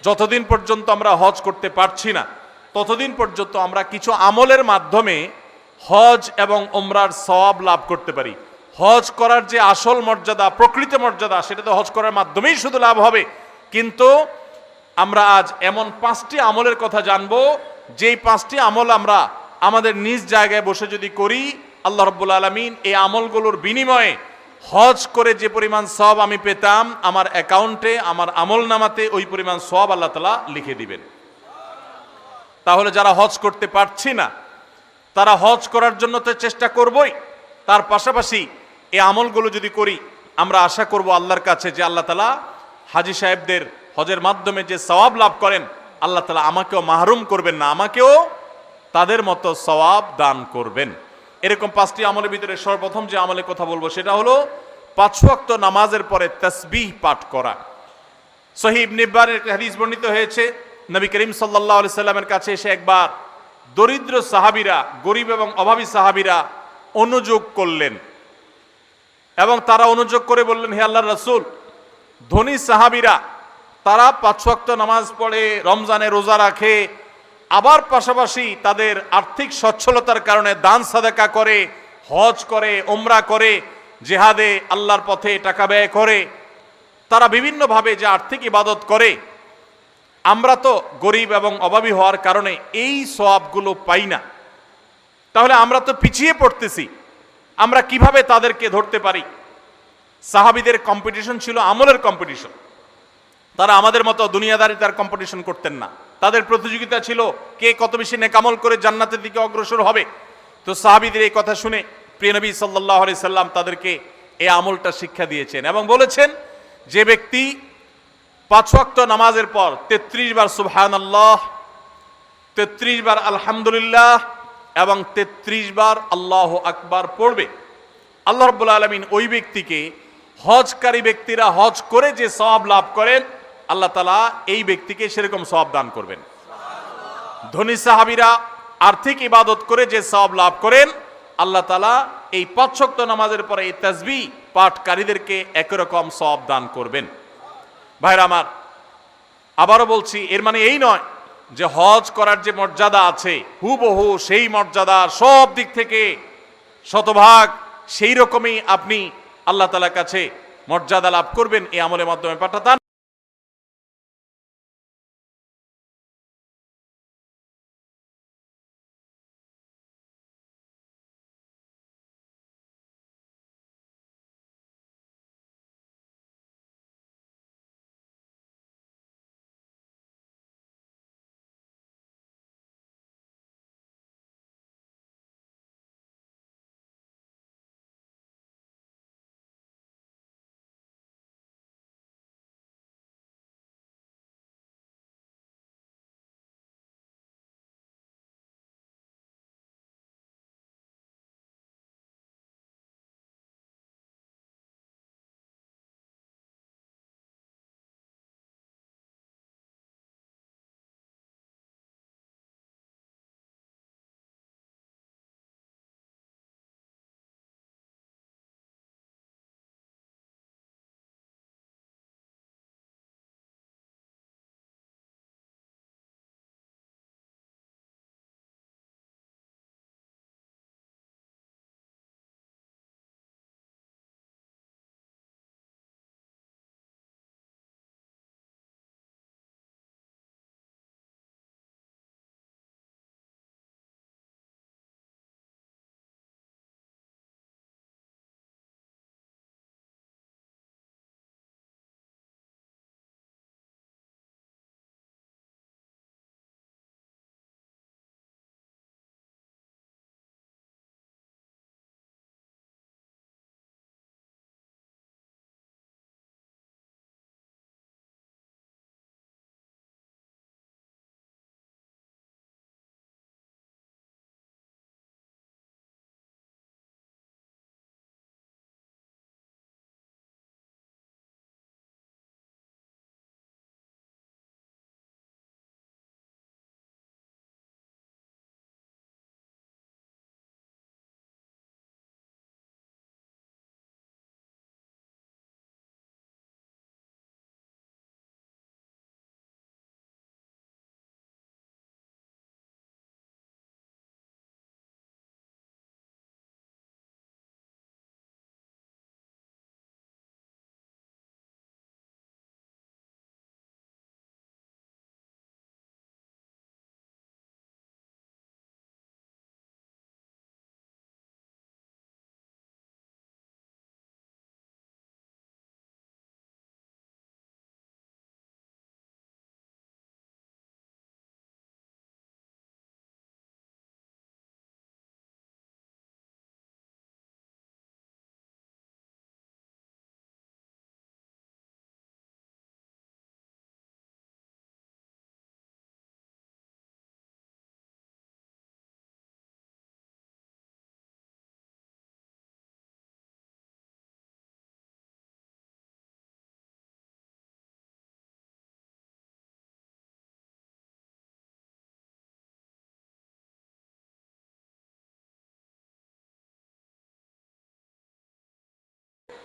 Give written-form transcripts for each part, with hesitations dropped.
যতদিন পর্যন্ত আমরা হজ করতে পারছি না ততদিন পর্যন্ত আমরা কিছু আমলের মাধ্যমে হজ এবং উমরার সওয়াব লাভ করতে পারি। হজ করার যে আসল মর্যাদা, প্রকৃত মর্যাদা, সেটা তো হজ করার মাধ্যমেই শুধু লাভ হবে। কিন্তু আমরা আজ এমন 5টি আমলের কথা জানবো, যেই 5টি আমল আমরা আমাদের নিজ জায়গায় বসে যদি করি, আল্লাহ রাব্বুল আলামিন এই আমলগুলোর বিনিময়ে হজ করে যে পরিমাণ সওয়াব আমি পেতাম, আমার অ্যাকাউন্টে, আমার আমল নামাতে ওই পরিমাণ সওয়াব আল্লাহ তাআলা লিখে দিবেন। তাহলে যারা হজ করতে পারছি না তারা হজ করার জন্য তো চেষ্টা করবই, তার পাশাপাশি এই আমলগুলো যদি করি, আমরা আশা করব আল্লাহর কাছে যে আল্লাহ তাআলা হাজী সাহেবদের হজের মাধ্যমে যে সওয়াব লাভ করেন, আল্লাহ তাআলা আমাকেও মাহরুম করবেন না, আমাকেও তাদের মতো সওয়াব দান করবেন। এরকম 5টি আমলের ভিতরে সর্বপ্রথম যে আমলের কথা বলবো সেটা হলো 5 ওয়াক্ত নামাজের পরে তাসবিহ পাঠ করা। সহিহ ইবনে হিব্বানের হাদিস বর্ণিত হয়েছে, নবী করিম সাল্লাল্লাহু আলাইহি সাল্লামের কাছে এসে একবার দরিদ্র সাহাবীরা, গরিব এবং অভাবী সাহাবীরা অনুযোগ করলেন এবং তারা অনুযোগ করে বললেন, হে আল্লাহর রাসূল, ধনী সাহাবীরা তারা 5 ওয়াক্ত নামাজ পড়ে, রমজানে রোজা রাখে, আবার পাশাপাশি তাদের আর্থিক সচ্ছলতার কারণে দান সাদাকা করে, হজ করে, উমরা করে, জিহাদে আল্লাহর পথে টাকা ব্যয় করে, তারা বিভিন্নভাবে যে আর্থিক ইবাদত করে, আমরা তো গরিব এবং অভাবী হওয়ার কারণে এই সওয়াবগুলো পাই না। তাহলে আমরা তো পিছিয়ে পড়তেছি, আমরা কিভাবে তাদেরকে ধরতে পারি? সাহাবীদের কম্পিটিশন ছিল আমলের কম্পিটিশন। তারা আমাদের মতো দুনিয়াদারিতার কম্পিটিশন করতেন না, তাদের প্রতিযোগিতা ছিল কে কত বেশি নেকামল করে জান্নাতের দিকে অগ্রসর হবে। তো সাহাবীদের এই কথা শুনে প্রিয় নবী সাল্লাল্লাহু আলাইহি সাল্লাম তাদেরকে এই আমলটা শিক্ষা দিয়েছেন এবং বলেছেন, যে ব্যক্তি 5 ওয়াক্ত নামাজের পর 33 বার সুবহানাল্লাহ, 33 বার আলহামদুলিল্লাহ এবং 33 বার আল্লাহু আকবার পড়বে, আল্লাহ রাব্বুল আলামিন ওই ব্যক্তিকে, হজকারী ব্যক্তিরা হজ করে যে সওয়াব লাভ করেন, আল্লাহ তাআলা এই ব্যক্তিকে সেরকম সওয়াব দান করবেন। ধনী সাহাবীরা আর্থিক ইবাদত করে যে সওয়াব লাভ করেন, আল্লাহ তাআলা এই 5 ওয়াক্ত নামাজের পরে এই তাসবিহ পাঠকারীদেরকে একই রকম সওয়াব দান করবেন। ভাইরা আমার, আবারও বলছি, এর মানে এই নয় যে হজ করার যে মর্যাদা আছে হুবহু সেই মর্যাদা সব দিক থেকে শতভাগ সেই রকমই আপনি আল্লাহ তাআলার কাছে মর্যাদা লাভ করবেন এই আমলের মাধ্যমে পাঠাতান।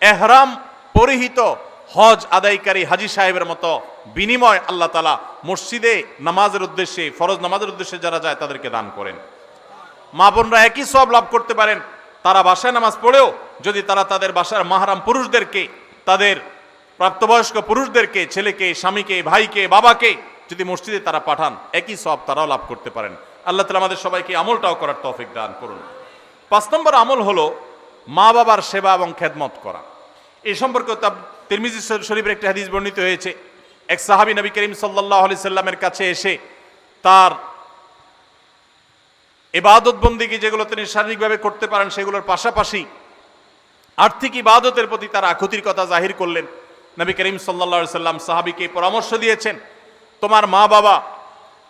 এহরাম পরিহিত হজ আদায়কারী হাজী সাহেবের মতো বিনিময় আল্লাহ তাআলা মসজিদে নামাজের উদ্দেশ্যে, ফরজ নামাজের উদ্দেশ্যে যারা যায় তাদেরকে দান করেন। মা বোনরা একই সওয়াব লাভ করতে পারেন, তারা বাসায় নামাজ পড়েও যদি তারা তাদের বাসার মাহরাম পুরুষদেরকে, তাদের প্রাপ্তবয়স্ক পুরুষদেরকে, ছেলেকে, স্বামীকে, ভাইকে, বাবাকে যদি মসজিদে তারা পাঠান, একই সওয়াব তারাও লাভ করতে পারেন। আল্লাহ তাআলা আমাদের সবাইকে আমলটাও করার তৌফিক দান করুন। 5 নম্বর আমল হলো মা বাবার সেবা এবং খেদমত করা। এই সম্পর্কে তিরমিজি শরীফের একটি হাদিস বর্ণিত হয়েছে। এক সাহাবী নবী করিম সাল্লাল্লাহু আলাইহি সাল্লামের কাছে এসে তার ইবাদত বন্দেগী যেগুলো তিনি শারীরিকভাবে করতে পারেন সেগুলোর পাশাপাশি আর্থিক ইবাদতের প্রতি তার আকুতির কথা জাহির করলেন। নবী করিম সাল্লাল্লাহু আলাইহি সাল্লাম সাহাবীকে পরামর্শ দিয়েছেন, তোমার মা বাবা,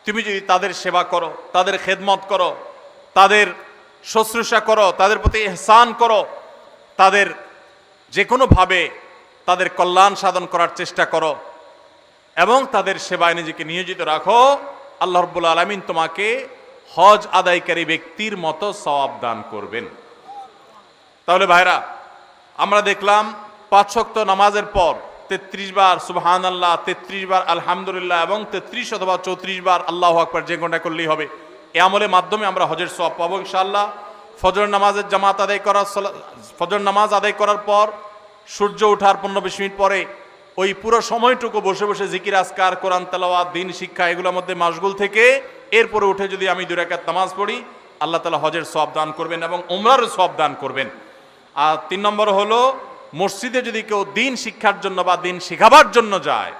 তুমি যদি তাদের সেবা করো, তাদের খেদমত করো, তাদের শুশ্রূষা করো, তাদের প্রতি ইহসান করো, তাদের যে কোনোভাবে তাদের কল্যাণ সাধন করার চেষ্টা করো এবং তাদের সেবায় নিজেকে নিয়োজিত রাখো, আল্লাহ রাব্বুল আলামিন তোমাকে হজ আদায়কারী ব্যক্তির মতো সওয়াব দান করবেন। তাহলে ভাইরা, আমরা দেখলাম 5 ওয়াক্ত নামাজের পর 33 বার সুবহানাল্লাহ, 33 বার আলহামদুলিল্লাহ এবং 33 অথবা 34 বার আল্লাহু আকবার যে কোনটা করলেই হবে। এই আমলের মাধ্যমে আমরা হজের সওয়াব পাবো ইনশাআল্লাহ। ফজর নামাজের জামাত আদায় করার, ফজর নামাজ আদায় করার পর সূর্য ওঠার 15-20 মিনিট পরে ওই পুরো সময়টুকু বসে বসে জিকির আজকার, কোরআন তেলাওয়াত, দ্বীন শিক্ষা এগুলোর মধ্যে মাশগুল থেকে এরপরে উঠে যদি আমি 2 রাকাত নামাজ পড়ি, আল্লাহ তাআলা হজের সওয়াব দান করবেন এবং উমরার সওয়াব দান করবেন। আর 3 নম্বর হলো মসজিদে যদি কেউ দ্বীন শিক্ষার জন্য বা দ্বীন শেখাবার জন্য যায়,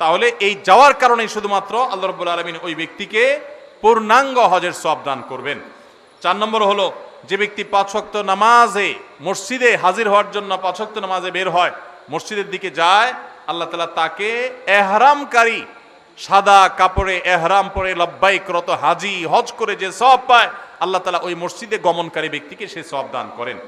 তাহলে এই যাওয়ার কারণেই শুধুমাত্র আল্লাহ রাব্বুল আলামিন ওই ব্যক্তিকে পূর্ণাঙ্গ হজের সওয়াব দান করবেন। 4 নম্বর হলো যে ব্যক্তি 5 ওয়াক্ত নামাজে মসজিদে হাজির হওয়ার জন্য 5 ওয়াক্ত নামাজে বের হয়, মসজিদের দিকে যায়, আল্লাহ তাআলা তাকে এহরামকারী, সাদা কাপড়ে এহরাম পরে লব্বাইক রত হাজি হজ করে যে সওয়াব পায়, আল্লাহ তাআলা ওই মসজিদে গমনকারী ব্যক্তিকে সেই সওয়াব দান করেন।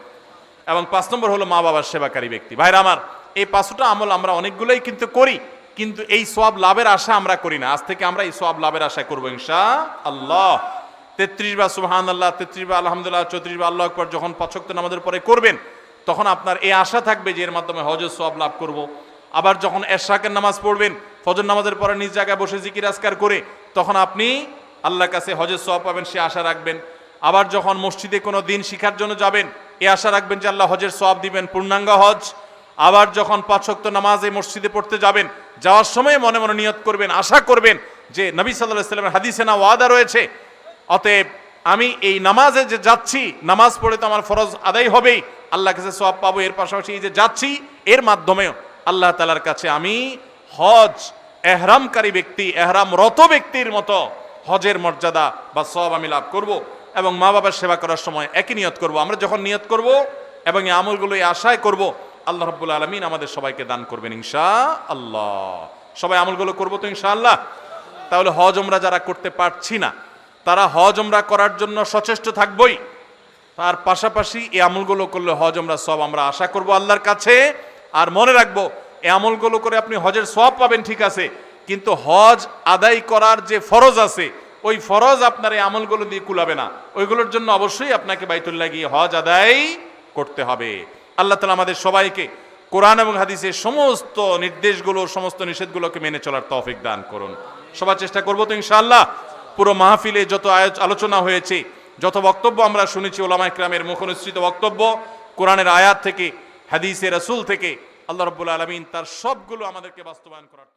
এবং 5 নম্বর হলো মা বাবার সেবাকারী ব্যক্তি। ভাইরা আমার, এই 5টা আমল আমরা অনেকগুলোই কিন্তু করি, কিন্তু এই সওয়াব লাভের আশা আমরা করি না। আজ থেকে আমরা এই সওয়াব লাভের আশা করবো ইনশাআল্লাহ। 33 বার সুবহানাল্লাহ, 33 বার আলহামদুলিল্লাহ, 34 বার আল্লাহু আকবার যখন 5 ওয়াক্ত নামাজের পরে করবেন, তখন আপনার এই আশা থাকবে যে এর মাধ্যমে হজের সওয়াব লাভ করব। আবার যখন এশরাকের নামাজ পড়বেন, ফজর নামাজের পরে নিজ জায়গায় বসে জিকির আজকার করে, তখন আপনি আল্লাহর কাছে হজের সওয়াব পাবেন, সে আশা রাখবেন। আবার যখন মসজিদে কোনো দিন শিখার জন্য যাবেন, এই আশা রাখবেন যে আল্লাহ হজের সওয়াব দিবেন, পূর্ণাঙ্গ হজ। আবার যখন 5 ওয়াক্ত নামাজে মসজিদে পড়তে যাবেন, যাওয়ার সময় মনে মনে নিয়ত করবেন, আশা করবেন যে নবী সাল্লাল্লাহু আলাইহি ওয়াসাল্লামের হাদিসে না ওয়াদা রয়েছে, অতএব আমি এই নামাজে যে যাচ্ছি, নামাজ পড়ে তো আমার ফরজ আদায় হবেই, আল্লাহর কাছে সওয়াব পাবো, এর পাশাপাশি এই যে যাচ্ছি এর মাধ্যমেও আল্লাহ তাআলার কাছে আমি হজ এহরামকারী ব্যক্তি, এহরামরত ব্যক্তির মতো হজের মর্যাদা বা সওয়াব আমি লাভ করব। এবং মা বাবার সেবা করার সময় একই নিয়ত করব। আমরা যখন নিয়ত করব এবং এই আমলগুলো এই আশায় করব, আল্লাহ রাব্বুল আলামিন আমাদের সবাইকে দান করবেন ইনশাআল্লাহ। সবাই আমলগুলো করব তো ইনশাআল্লাহ। তাহলে হজ উমরা যারা করতে পারছি না, তারা হজ উমরা করার জন্য সচেষ্ট থাকবই, তার পাশাপাশি এই আমলগুলো করলে হজ উমরা সওয়াব আমরা আশা করব আল্লাহর কাছে। আর মনে রাখবো, এই আমলগুলো করে আপনি হজের সওয়াব পাবেন ঠিক আছে, কিন্তু হজ আদায় করার যে ফরজ আছে, ওই ফরজ আপনার এই আমলগুলো দিয়ে কুলাবে না। ওইগুলোর জন্য অবশ্যই আপনাকে বাইতুল্লাহ গিয়ে হজ আদায় করতে হবে। আল্লাহ তাআলা আমাদের সবাইকে কোরআন এবং হাদিসের সমস্ত নির্দেশগুলো, সমস্ত নিষেধগুলোকে মেনে চলার তৌফিক দান করুন। সবার চেষ্টা করবো তো ইনশাআল্লাহ। পুরো মাহফিলে যত আলোচনা হয়েছে, যত বক্তব্য আমরা শুনেছি, ওলামায়ে কেরামের মুখনিসৃত বক্তব্য, কোরআনের আয়াত থেকে, হাদিসে রাসূল থেকে, আল্লাহ রাব্বুল আলামিন তার সবগুলো আমাদেরকে বাস্তবায়ন করার